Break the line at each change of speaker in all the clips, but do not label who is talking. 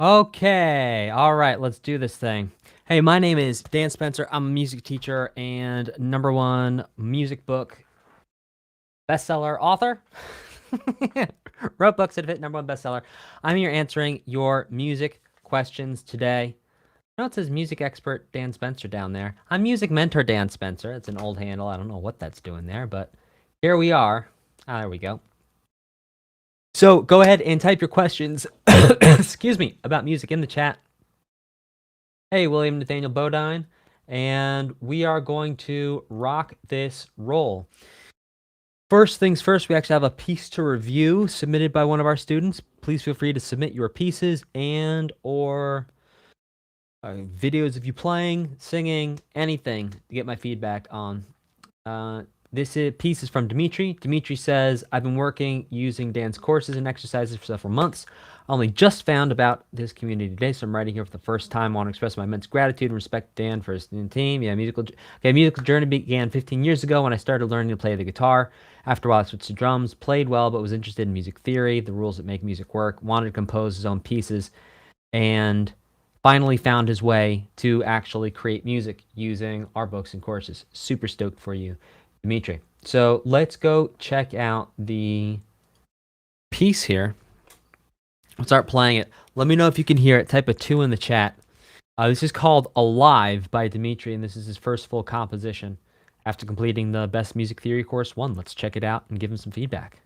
Okay, all right, let's do this thing. Hey, my name is Dan Spencer. I'm a music teacher and #1 music book bestseller author. Wrote books that have hit #1 bestseller. I'm here answering your music questions today. I know it says music expert Dan Spencer down there. I'm music mentor Dan Spencer. It's an old handle. I don't know what that's doing there, but here we are. Ah, there we go. So go ahead and type your questions, excuse me, about music in the chat. Hey, William Nathaniel Bodine, and we are going to rock this roll. First things first, we actually have a piece to review submitted by one of our students. Please feel free to submit your pieces and or videos of you playing, singing, anything to get my feedback on. This piece is from Dimitri. Dimitri says, I've been working using Dan's courses and exercises for several months. I only just found about this community today, so I'm writing here for the first time. I want to express my immense gratitude and respect to Dan for his team. Yeah, musical journey began 15 years ago when I started learning to play the guitar. After a while, I switched to drums, played well, but was interested in music theory, the rules that make music work, wanted to compose his own pieces, and finally found his way to actually create music using our books and courses. Super stoked for you, Dimitri. So let's go check out the piece here. I'll start playing it. Let me know if you can hear it. Type a 2 in the chat. This is called Alive by Dimitri, and this is his first full composition after completing the Best Music Theory Course 1. Let's check it out and give him some feedback.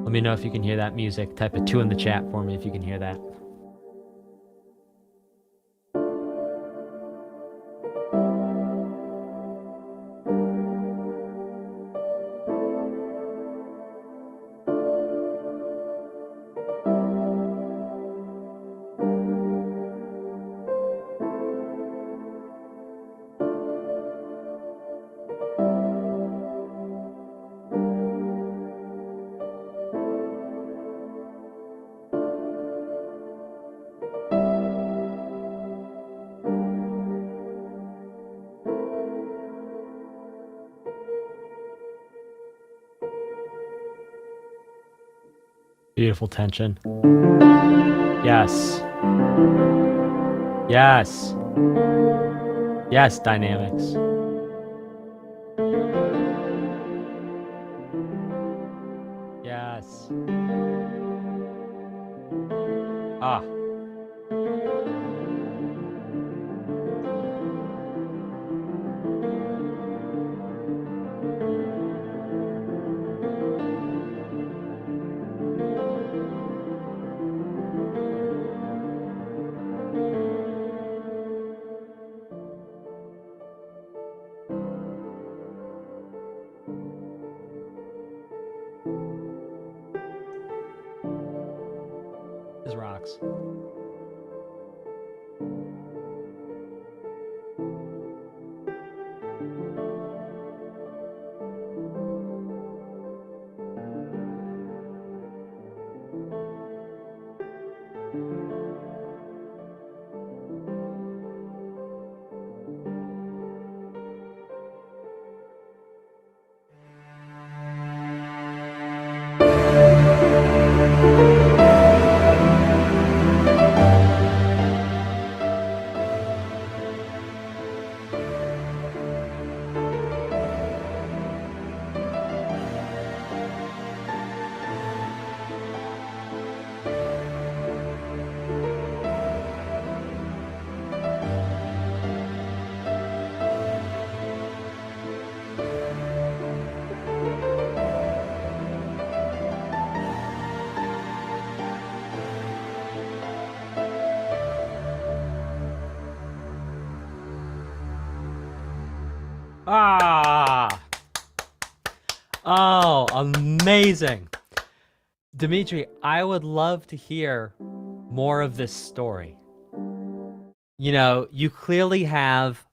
Let me know if you can hear that music. Type a 2 in the chat for me if you can hear that. Beautiful tension. Yes. Yes. Yes, dynamics. Yes. Ah. This rocks. Ah! Oh, amazing. Dimitri, I would love to hear more of this story. You know, you clearly have,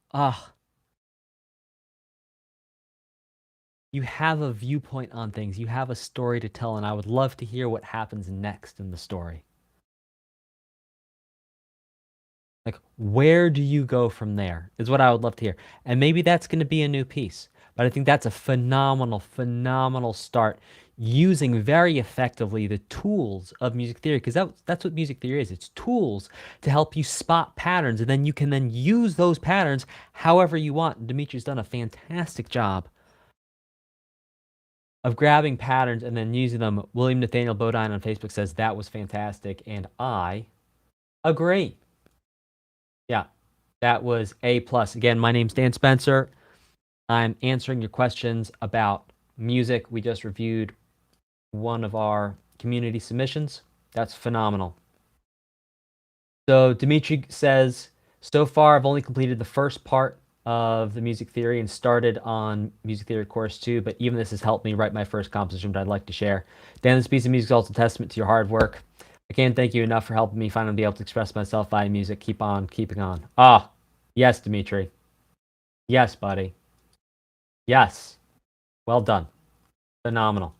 you have a viewpoint on things. You have a story to tell, and I would love to hear what happens next in the story. Like, where do you go from there is what I would love to hear. And maybe that's going to be a new piece. But I think that's a phenomenal, phenomenal start using very effectively the tools of music theory, because that's what music theory is. It's tools to help you spot patterns, and then you can then use those patterns however you want. Dimitri's done a fantastic job of grabbing patterns and then using them. William Nathaniel Bodine on Facebook says that was fantastic, and I agree. Yeah, that was A plus. Again, my name's Dan Spencer. I'm answering your questions about music. We just reviewed one of our community submissions. That's phenomenal. So Dimitri says, so far I've only completed the first part of the music theory and started on music theory course 2, but even this has helped me write my first composition that I'd like to share. Dan, this piece of music is also a testament to your hard work. I can't thank you enough for helping me finally be able to express myself via music. Keep on keeping on. Ah, yes, Dimitri. Yes, buddy. Yes. Well done. Phenomenal.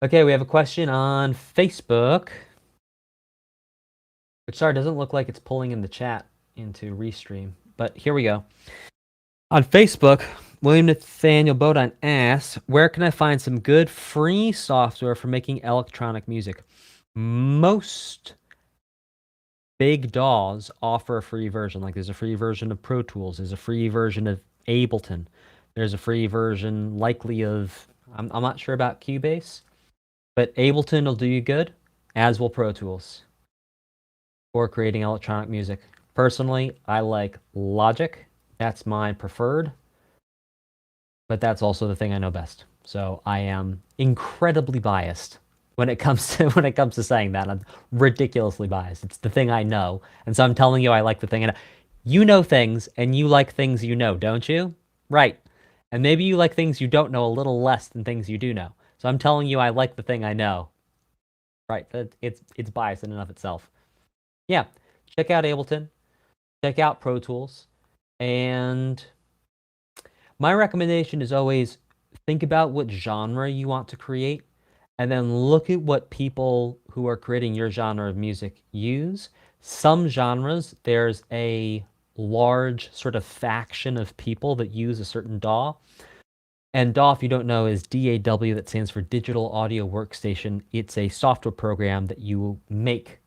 Okay, we have a question on Facebook. Which, sorry, doesn't look like it's pulling in the chat into Restream. But here we go. On Facebook, William Nathaniel Bodine asks, where can I find some good free software for making electronic music? Most big DAWs offer a free version. Like there's a free version of Pro Tools. There's a free version of Ableton. There's a free version likely of, I'm not sure about Cubase, but Ableton will do you good, as will Pro Tools for creating electronic music. Personally, I like Logic. That's my preferred, but that's also the thing I know best. So I am incredibly biased when it comes to saying that. I'm ridiculously biased. It's the thing I know, and so I'm telling you I like the thing I know. You know things, and you like things you know, don't you? Right. And maybe you like things you don't know a little less than things you do know. So I'm telling you I like the thing I know. Right. It's biased in and of itself. Yeah. Check out Ableton. Check out Pro Tools. And my recommendation is always think about what genre you want to create and then look at what people who are creating your genre of music use. Some genres, there's a large sort of faction of people that use a certain DAW. And DAW, if you don't know, is DAW, that stands for Digital Audio Workstation. It's a software program that you make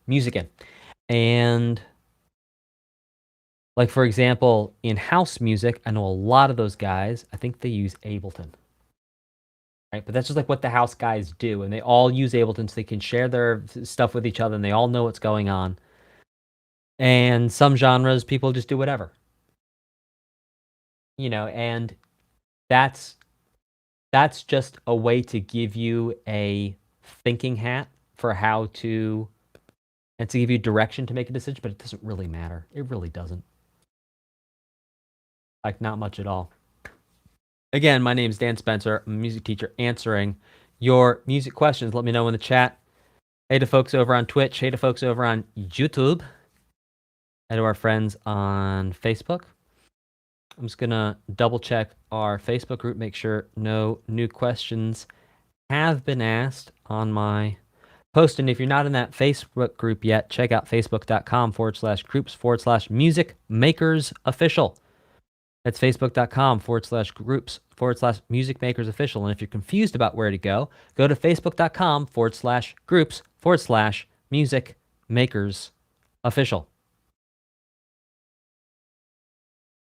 music in. And like, for example, in house music, I know a lot of those guys, I think they use Ableton. Right? But that's just like what the house guys do. And they all use Ableton so they can share their stuff with each other and they all know what's going on. And some genres, people just do whatever. And that's just a way to give you a thinking hat for how to, and to give you direction to make a decision, but it doesn't really matter. It really doesn't. Like, not much at all. Again, my name is Dan Spencer. I'm a music teacher answering your music questions. Let me know in the chat. Hey to folks over on Twitch. Hey to folks over on YouTube. Hey to our friends on Facebook. I'm just going to double check our Facebook group, make sure no new questions have been asked on my post. And if you're not in that Facebook group yet, check out facebook.com/groups/music makers official. That's facebook.com/groups/music makers official. And if you're confused about where to go to facebook.com/groups/music makers official.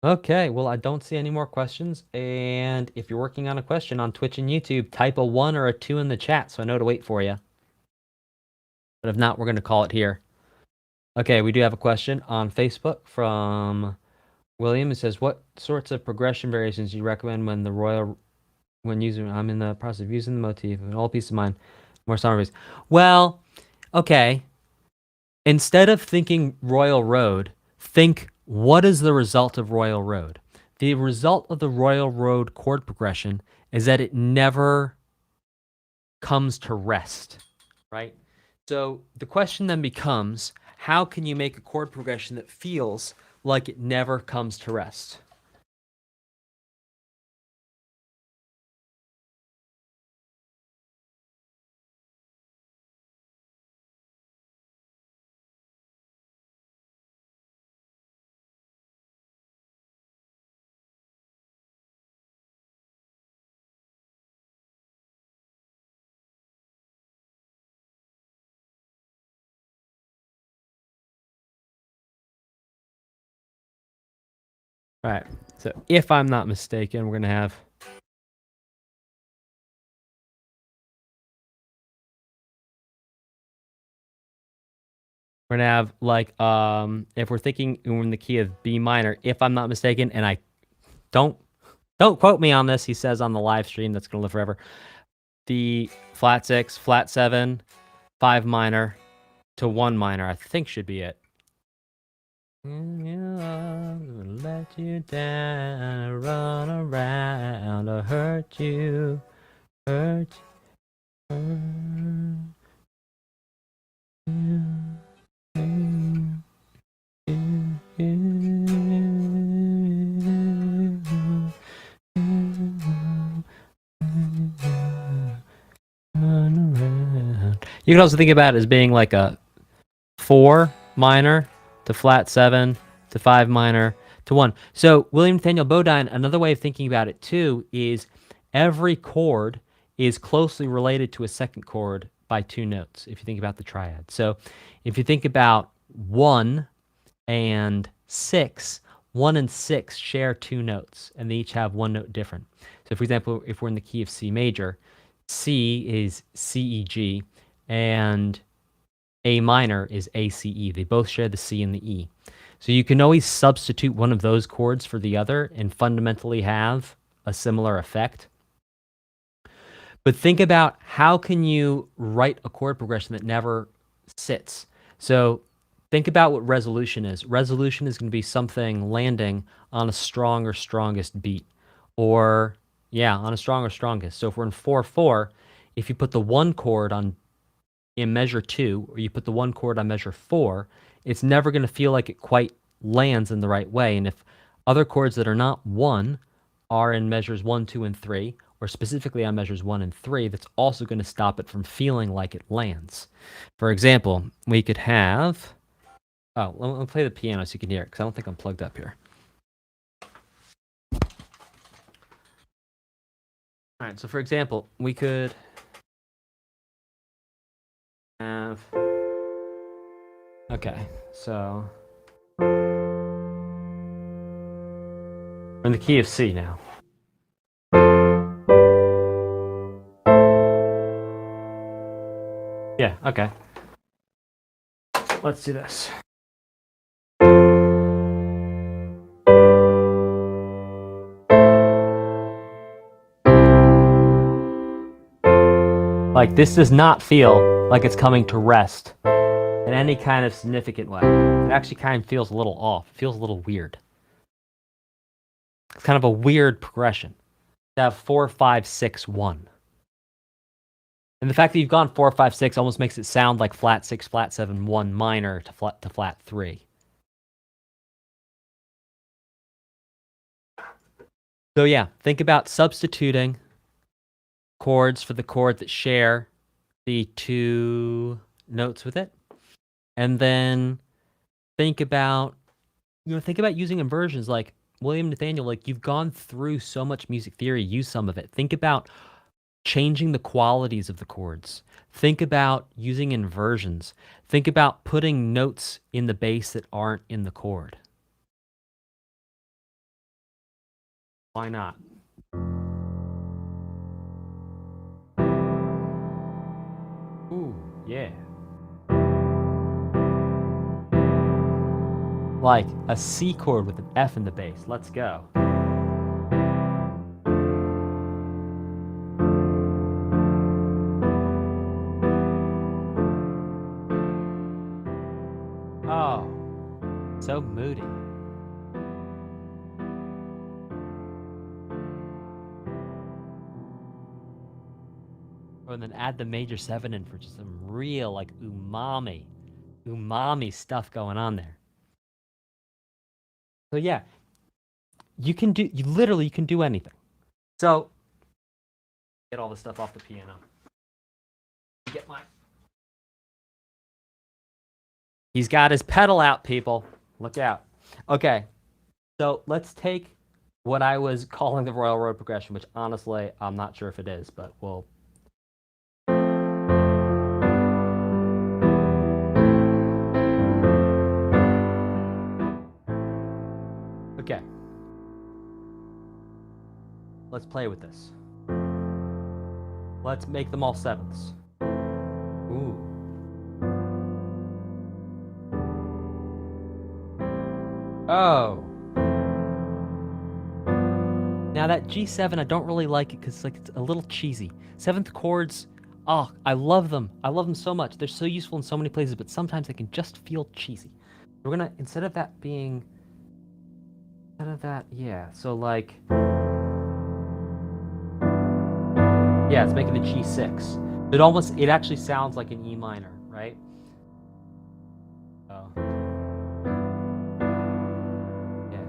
Okay, well, I don't see any more questions. And if you're working on a question on Twitch and YouTube, type a 1 or a 2 in the chat so I know to wait for you. But if not, we're going to call it here. Okay, we do have a question on Facebook from William. It says, what sorts of progression variations do you recommend when using? I'm in the process of using the motif and all peace of mind, more summaries. Well, okay. Instead of thinking Royal Road, think, what is the result of Royal Road? The result of the Royal Road chord progression is that it never comes to rest, right? So the question then becomes, how can you make a chord progression that feels like it never comes to rest? All right. So if I'm not mistaken, we're going to have. We're going to have like, if we're thinking we're in the key of B minor, if I'm not mistaken, and I don't quote me on this, he says on the live stream that's going to live forever. The flat 6, flat 7, 5 minor to 1 minor, I think should be it. Let you down, run around, or hurt you, hurt you. You can also think about it as being like a 4 minor to flat 7 to 5 minor to 1. So William Nathaniel Bodine, another way of thinking about it too is every chord is closely related to a second chord by 2 notes, if you think about the triad. So if you think about 1 and 6, 1 and 6 share 2 notes, and they each have 1 note different. So for example, if we're in the key of C major, C is C, E, G, and A minor is A, C, E. They both share the C and the E. So you can always substitute one of those chords for the other and fundamentally have a similar effect. But think about how can you write a chord progression that never sits. So think about what resolution is. Resolution is going to be something landing on a strong or strongest beat. Or, yeah, on a strong or strongest. So if we're in 4/4, if you put the 1 chord on in measure 2, or you put the 1 chord on measure 4, it's never going to feel like it quite lands in the right way. And if other chords that are not 1 are in measures 1, 2, and 3, or specifically on measures 1 and 3, that's also going to stop it from feeling like it lands. For example, we could have... Oh, let me play the piano so you can hear it, because I don't think I'm plugged up here. All right, so for example, we could have... Okay, so... we're in the key of C now. Yeah, okay. Let's do this. Like, this does not feel like it's coming to rest in any kind of significant way. It actually kind of feels a little off. It feels a little weird. It's kind of a weird progression to have 4, 5, 6, 1. And the fact that you've gone 4, 5, 6 almost makes it sound like flat 6, flat 7, 1 minor to flat 3. So yeah, think about substituting chords for the chord that share the 2 notes with it. And then think about using inversions like William Nathaniel. Like, you've gone through so much music theory, use some of it. Think about changing the qualities of the chords. Think about using inversions. Think about putting notes in the bass that aren't in the chord. Why not? Ooh, yeah. Like a C chord with an F in the bass. Let's go. Oh, so moody. Oh, and then add the major 7 in for just some real, like, umami stuff going on there. So yeah, you can do anything. So get all this stuff off the piano. Get my... He's got his pedal out, people. Look out. Okay, so let's take what I was calling the Royal Road progression, which honestly, I'm not sure if it is, but we'll... Okay, Let's play with this. Let's make them all sevenths. Ooh. Oh. Now that G7, I don't really like it because it's a little cheesy. Seventh chords, oh, I love them. I love them so much. They're so useful in so many places, but sometimes they can just feel cheesy. We're gonna, instead of that, yeah, so like, yeah, it's making the G6. It actually sounds like an E minor, right? Oh. Yeah.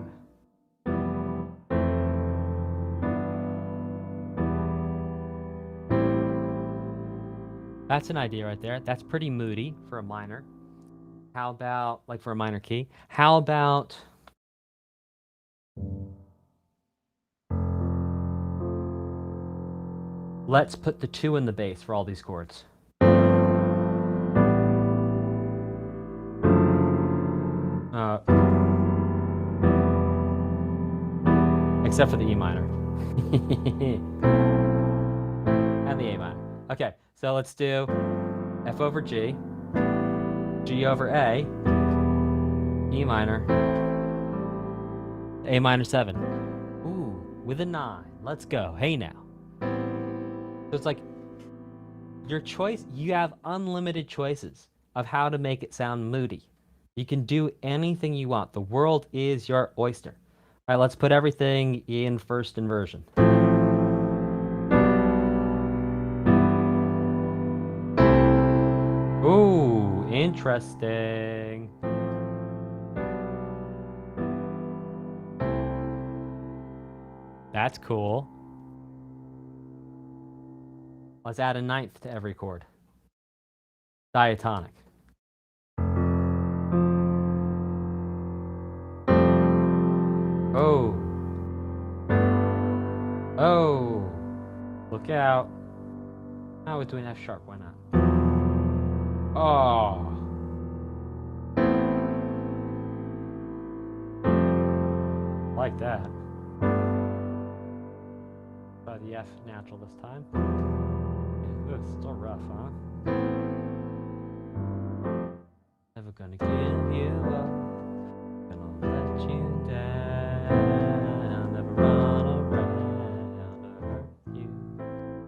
That's an idea right there. That's pretty moody for a minor. How about, like for a minor key, how about... Let's put the 2 in the bass for all these chords. Except for the E minor. And the A minor. Okay, so let's do F over G, G over A, E minor, A minor 7. Ooh, with a 9. Let's go. Hey now. So it's like your choice, you have unlimited choices of how to make it sound moody. You can do anything you want. The world is your oyster. All right, let's put everything in first inversion. Ooh, interesting. That's cool. Let's add a 9th to every chord. Diatonic. Oh. Oh. Look out. Now we're doing F sharp, why not? Oh. Like that. Try the F natural this time. Ooh, it's still rough, huh? Never gonna give you up. Gonna let you down. Never run around to hurt you.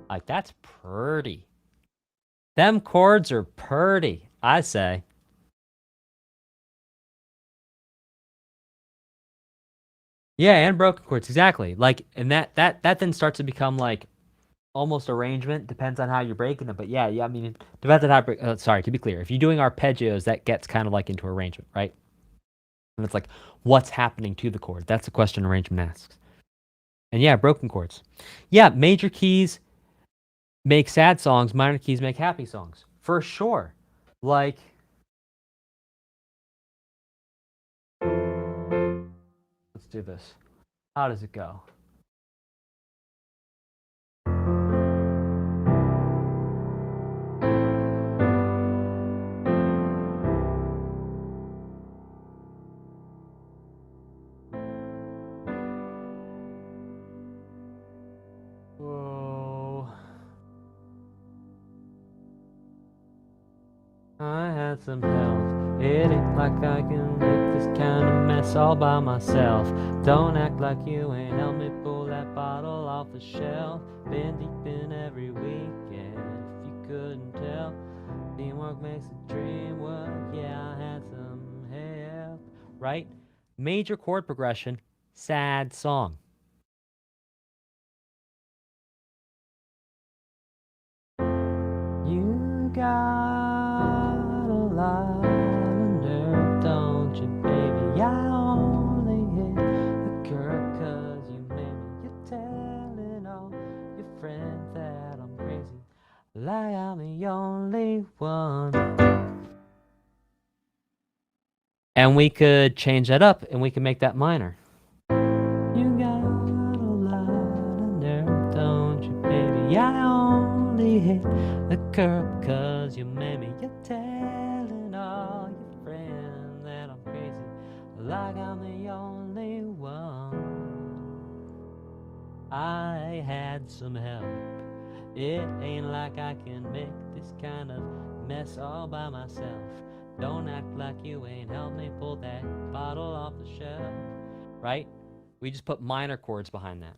Like, that's pretty. Them chords are pretty, I say. Yeah, and broken chords, exactly. Like, and that then starts to become like almost arrangement. Depends on how you're breaking them, but yeah, I mean, it depends on how. Sorry, to be clear, if you're doing arpeggios, that gets kind of like into arrangement, right? And it's like, what's happening to the chord? That's the question arrangement asks. And yeah, broken chords. Yeah, major keys make sad songs. Minor keys make happy songs, for sure. Like, let's do this. How does it go? Whoa. I had some help. It ain't like I can make this kind of mess all by myself. Don't act like you ain't helped me pull that bottle off the shelf. Been deep in every weekend, if you couldn't tell. Teamwork makes the dream work. Yeah, I had some help. Right? Major chord progression, sad song. You got a lot of nerve, don't you, baby? I only hit the curb 'cause you made me. You're telling all your friends that I'm crazy, like I'm the only one. And we could change that up, and we can make that minor. You got a lot of nerve, don't you, baby? I only hit the curb 'cause you made me. You're telling all your friends that I'm crazy, like I'm the only one. I had some help. It ain't like I can make this kind of mess all by myself. Don't act like you ain't helped me pull that bottle off the shelf. Right? We just put minor chords behind that.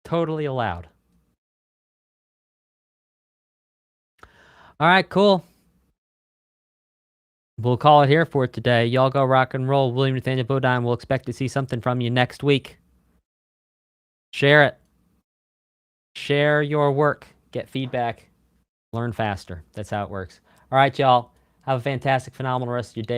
Totally allowed. All right, cool. We'll call it here for today. Y'all go rock and roll. William Nathaniel Bodine will expect to see something from you next week. Share it. Share your work. Get feedback. Learn faster. That's how it works. All right, y'all. Have a fantastic, phenomenal rest of your day.